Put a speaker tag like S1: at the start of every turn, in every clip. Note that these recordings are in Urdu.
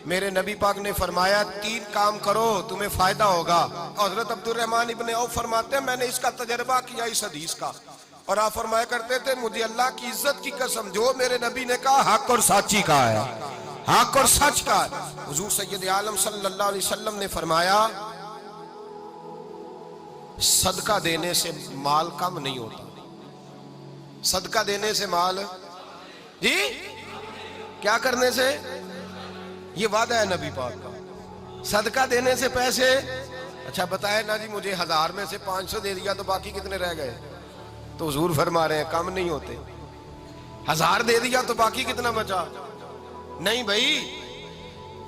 S1: میرے نبی پاک نے فرمایا 3 کام کرو تمہیں فائدہ ہوگا. حضرت عبدالرحمن ابن عوف فرماتے ہیں میں نے اس کا تجربہ کیا اس حدیث کا, اور آپ فرمایا کرتے تھے مجھے اللہ کی عزت کی قسم جو میرے نبی نے کہا حق اور سچی کہا ہے, حق اور سچ کا ہے. حضور سید عالم صلی اللہ علیہ وسلم نے فرمایا صدقہ دینے سے مال کم نہیں ہوتا. صدقہ دینے سے مال جی کیا کرنے سے, یہ وعدہ ہے نبی پاک کا. صدقہ دینے سے پیسے, اچھا بتائے نا جی مجھے 1000 میں سے 500 دے دیا تو باقی کتنے رہ گئے؟ تو حضور فرما رہے ہیں کم نہیں ہوتے. 1000 دے دیا تو باقی کتنا بچا؟ نہیں بھائی,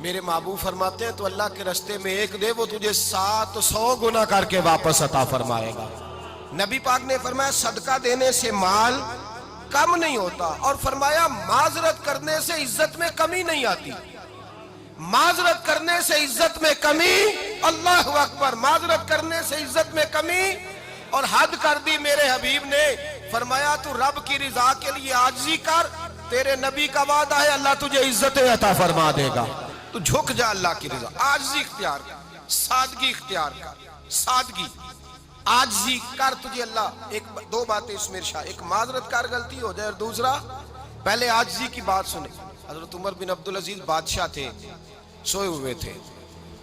S1: میرے محبوب فرماتے ہیں تو اللہ کے رستے میں 1 دے وہ تجھے 700 گنا کر کے واپس عطا فرمائے گا. نبی پاک نے فرمایا صدقہ دینے سے مال کم نہیں ہوتا, اور فرمایا معذرت کرنے سے عزت میں کمی نہیں آتی. معذرت کرنے سے عزت میں کمی, اللہ اکبر, معذرت کرنے سے عزت میں کمی. اور حد کر دی میرے حبیب نے, فرمایا تو رب کی رضا کے لیے عاجزی کر, تیرے نبی کا وعدہ ہے اللہ تجھے عزت عطا فرما دے گا. تو جھک جا اللہ کی رضا, عاجزی اختیار کر, سادگی اختیار کر, سادگی عاجزی کر, تجھے اللہ 2 باتیں اس میں ارشاد, ایک معذرت کر غلطی ہو جائے, اور دوسرا پہلے عاجزی کی بات سنیں. حضرت عمر بن عبدالعزیز بادشاہ تھے, سوئے ہوئے تھے,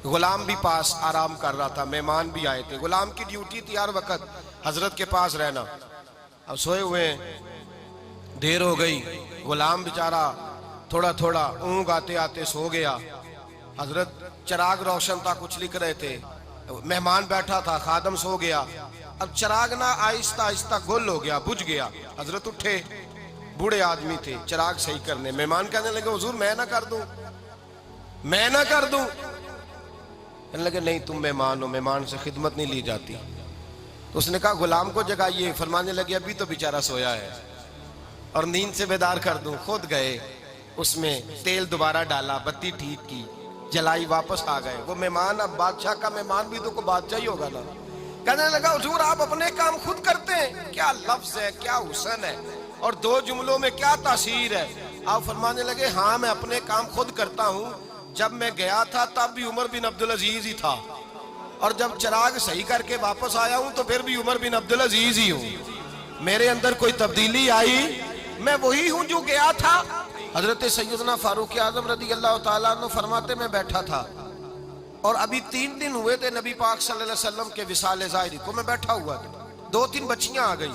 S1: غلام بھی پاس آرام کر رہا تھا, مہمان بھی آئے تھے. غلام کی ڈیوٹی تھی ہر وقت حضرت کے پاس رہنا. اب سوئے ہوئے ہیں, دیر ہو گئی, غلام بیچارہ تھوڑا تھوڑا اونگ آتے آتے سو گیا. حضرت چراغ روشن تھا, کچھ لکھ رہے تھے, مہمان بیٹھا تھا, خادم سو گیا. اب چراغ نہ آہستہ آہستہ گل ہو گیا, بجھ گیا. حضرت اٹھے, بوڑھے آدمی تھے, چراغ صحیح کرنے. مہمان کہنے لگے حضور میں نہ کر دوں, میں نہ کر دوں. کہنے لگے نہیں تم مہمان ہو, مہمان سے خدمت نہیں لی جاتی. تو اس نے کہا غلام کو جگائیے. فرمانے لگے ابھی تو بیچارہ سویا ہے اور نیند سے بیدار کر دوں. خود گئے, اس میں تیل دوبارہ ڈالا, بتی ٹھیک کی, جلائی, واپس آ گئے. وہ مہمان, اب بادشاہ کا مہمان بھی تو کوئی بادشاہ ہی ہوگا نا. کہنے لگا حضور آپ اپنے کام خود کرتے ہیں, کیا لفظ ہے, کیا حسن ہے, اور 2 جملوں میں کیا تاثیر ہے. آپ فرمانے لگے ہاں میں اپنے کام خود کرتا ہوں. جب میں گیا تھا تب بھی عمر بن عبدالعزیز ہی تھا, اور جب چراغ صحیح کر کے واپس آیا ہوں تو پھر بھی عمر بن عبدالعزیز ہی ہوں. میرے اندر کوئی تبدیلی آئی, میں وہی ہوں جو گیا تھا. حضرت سیدنا فاروق اعظم رضی اللہ تعالیٰ عنہ فرماتے میں بیٹھا تھا, اور ابھی 3 دن ہوئے تھے نبی پاک صلی اللہ علیہ وسلم کے وصال ظاہری کو. میں بیٹھا ہوا تھا, 2-3 بچیاں آ گئی,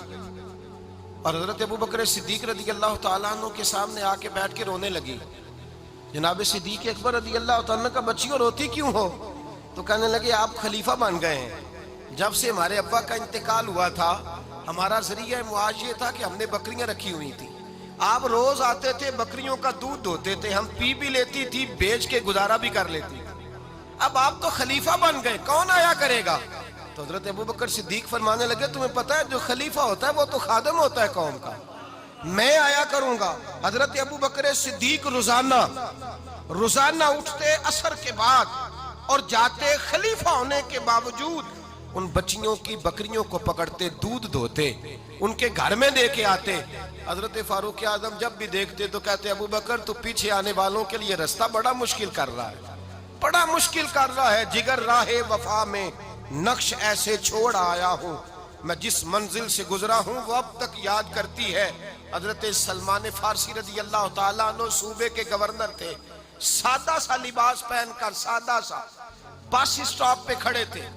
S1: اور حضرت ابو بکر صدیق رضی اللہ تعالیٰ عنہ کے سامنے آ کے بیٹھ کے رونے لگی. جناب صدیق اکبر رضی اللہ تعالیٰ عنہ کا بچیوں روتی کیوں ہو؟ تو کہنے لگے آپ خلیفہ بن گئے ہیں. جب سے ہمارے ابا کا انتقال ہوا تھا ہمارا ذریعہ معاش یہ تھا کہ ہم نے بکریاں رکھی ہوئی تھی. آپ روز آتے تھے, بکریوں کا دودھ دھوتے تھے, ہم پی بھی لیتی تھی, بیچ کے گزارا بھی کر لیتی. اب آپ تو خلیفہ بن گئے, کون آیا کرے گا؟ تو حضرت ابو بکر صدیق فرمانے لگے تمہیں پتہ ہے جو خلیفہ ہوتا ہے وہ تو خادم ہوتا ہے قوم کا, میں آیا کروں گا. حضرت ابو بکر صدیق روزانہ اٹھتے عصر کے بعد اور جاتے, خلیفہ ہونے کے باوجود ان بچیوں کی بکریوں کو پکڑتے, دودھ دھوتے, ان کے گھر میں دے کے آتے. حضرت فاروق اعظم جب بھی دیکھتے تو کہتے ابو بکر تو پیچھے آنے والوں کے لیے رستہ بڑا مشکل کر رہا ہے, بڑا مشکل کر رہا ہے. جگر راہ وفا میں نقش ایسے چھوڑ آیا ہوں, میں جس منزل سے گزرا ہوں وہ اب تک یاد کرتی ہے. حضرت سلمان فارسی رضی اللہ تعالیٰ عنہ صوبے کے گورنر تھے, سادہ سا لباس پہن کر, سادہ سا, بس اسٹاپ پہ کھڑے تھے,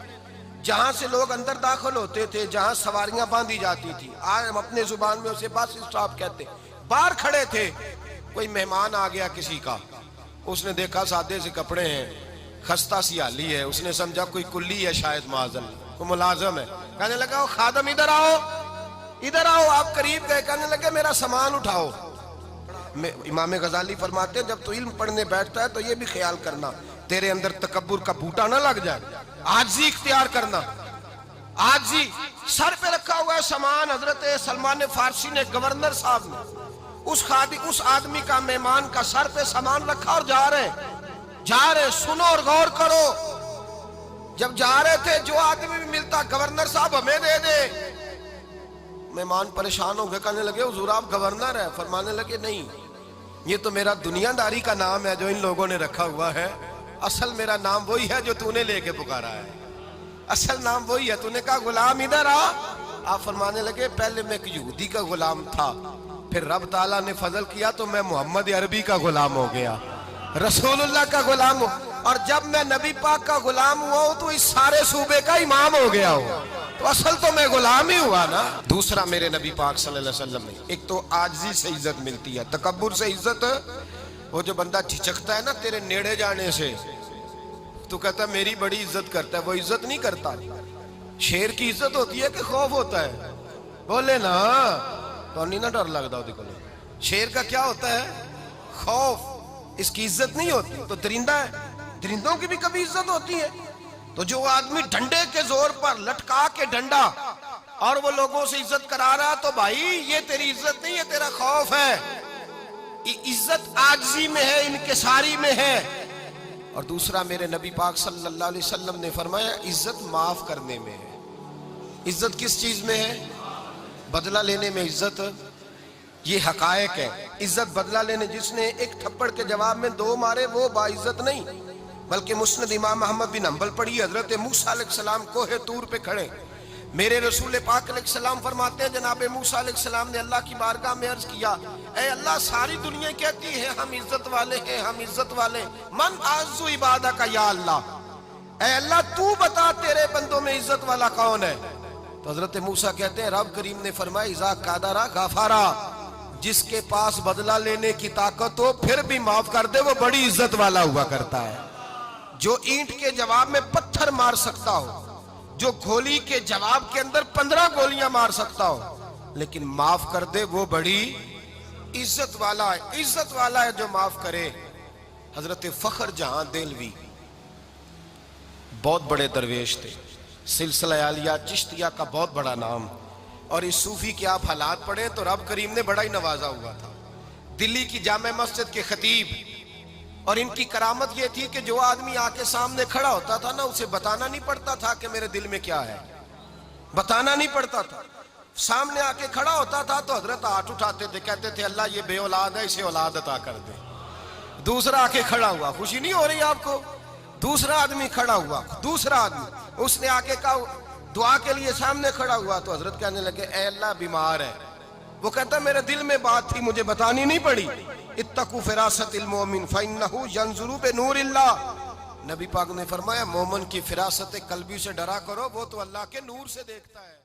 S1: جہاں سے لوگ اندر داخل ہوتے تھے, جہاں سواریاں باندھی جاتی تھی, آج ہم اپنے زبان میں اسے بس اسٹاپ کہتے. باہر کھڑے تھے, کوئی مہمان آ گیا کسی کا, اس نے دیکھا سادے سے کپڑے ہیں, خستہ سی حالی ہے, اس نے سمجھا کوئی کلی ہے شاید, معاذ اللہ کوئی ملازم ہے. کہنے لگا خادم ادھر آؤ, ادھر آؤ. آپ قریب گئے, کہنے لگے میرا سامان اٹھاؤ. امام غزالی فرماتے ہیں جب تو علم پڑھنے بیٹھتا ہے تو یہ بھی خیال کرنا تیرے اندر تکبر کا بوٹا نہ لگ جائے, عاجزی اختیار کرنا. عاجزی, سر پہ رکھا ہوا ہے سامان. حضرت سلمان فارسی نے, گورنر صاحب نے, اس آدمی کا, مہمان کا سر پہ سامان رکھا اور جا رہے. سنو اور غور کرو. جب جا رہے تھے جو آدمی بھی ملتا گورنر صاحب ہمیں دے دے. مہمان پریشان ہو گئے, کہنے لگے حضور آپ گورنر ہیں؟ فرمانے لگے نہیں, یہ تو میرا دنیا داری کا نام ہے جو ان لوگوں نے رکھا ہوا ہے، اصل میرا نام وہی ہے جو تو نے لے کے پکارا ہے، اصل نام وہی ہے۔ تو نے کہا غلام ادھر آ، آپ فرمانے لگے پہلے میں ایک یہودی کا غلام تھا، پھر رب تعالیٰ نے فضل کیا تو میں محمد عربی کا غلام ہو گیا، رسول اللہ کا غلام ہو، اور جب میں نبی پاک کا غلام ہوا ہوں تو اس سارے صوبے کا امام ہو گیا ہوں، تو اصل تو میں غلام ہی ہوا نا۔ دوسرا میرے نبی پاک صلی اللہ علیہ وسلم نے ایک تو عاجزی سے عزت ملتی ہے، تکبر سے عزت، وہ جو بندہ جھجکتا ہے نا تیرے نیڑے جانے سے، تو کہتا ہے میری بڑی عزت کرتا ہے، وہ عزت نہیں کرتا۔ شیر کی عزت ہوتی ہے کہ خوف ہوتا ہے؟ بولے نا تو نہیں نہ ڈر لگتا ہوتی کو۔ شیر کا کیا ہوتا ہے؟ خوف، اس کی عزت نہیں ہوتی۔ تو درندہ ہے، درندوں کی بھی کبھی عزت ہوتی ہے؟ تو جو آدمی ڈنڈے کے زور پر لٹکا کے ڈنڈا اور وہ لوگوں سے عزت کرا رہا، تو بھائی یہ تیری عزت نہیں ہے، تیرا خوف ہے۔ عزت عاجزی میں ہے، انکساری میں ہے۔ اور دوسرا میرے نبی پاک صلی اللہ علیہ وسلم نے فرمایا عزت معاف کرنے میں ہے۔ عزت کس چیز میں ہے؟ بدلہ لینے میں عزت، یہ حقائق ہے۔ عزت بدلہ لینے، جس نے ایک تھپڑ کے جواب میں 2 مارے وہ باعزت نہیں، بلکہ مسند امام احمد بن حنبل پڑھی، حضرت موسیٰ علیہ السلام کوہ طور پہ کھڑے، میرے رسول پاک علیہ السلام فرماتے ہیں جناب موسیٰ علیہ السلام نے اللہ کی بارگاہ میں عرض کیا، اے اللہ ساری دنیا کہتی ہے ہم عزت والے ہیں، ہم عزت والے، من اعز عبادک یا اللہ، اے اللہ تو بتا تیرے بندوں میں عزت والا کون ہے؟ تو حضرت موسیٰ کہتے ہیں رب کریم نے فرمایا اذا قادر غفارا، جس کے پاس بدلہ لینے کی طاقت ہو پھر بھی معاف کر دے وہ بڑی عزت والا ہوا کرتا ہے۔ جو اینٹ کے جواب میں پتھر مار سکتا ہو، جو گولی کے جواب کے اندر 15 گولیاں مار سکتا ہو، لیکن معاف کر دے وہ بڑی عزت والا ہے۔ عزت والا ہے جو معاف کرے۔ حضرت فخر جہاں دہلوی بہت بڑے درویش تھے، سلسلہ عالیہ چشتیہ کا بہت بڑا نام، اور اس صوفی کے آپ حالات پڑھیں تو رب کریم نے بڑا ہی نوازا ہوا تھا۔ دلی کی جامع مسجد کے خطیب، اور ان کی کرامت یہ تھی کہ جو آدمی آ کے سامنے کھڑا ہوتا تھا نا اسے بتانا نہیں پڑتا تھا کہ میرے دل میں کیا ہے، بتانا نہیں پڑتا تھا۔ سامنے آ کے کھڑا ہوتا تھا تو حضرت ہاتھ اٹھاتے تھے، کہتے تھے اللہ یہ بے اولاد ہے اسے اولاد عطا کر دے۔ دوسرا آ کے کھڑا ہوا، خوشی نہیں ہو رہی آپ کو؟ دوسرا آدمی کھڑا ہوا، دوسرا آدمی، اس نے آ کے کہا دعا کے لیے سامنے کھڑا ہوا تو حضرت کہنے لگے اے اللہ بیمار ہے، وہ کہتا میرے دل میں بات تھی مجھے بتانی نہیں پڑی، اتقوا فراست المومن فإنہ ینظر بنور اللہ، نبی پاک نے فرمایا مومن کی فراست قلبی سے ڈرا کرو، وہ تو اللہ کے نور سے دیکھتا ہے۔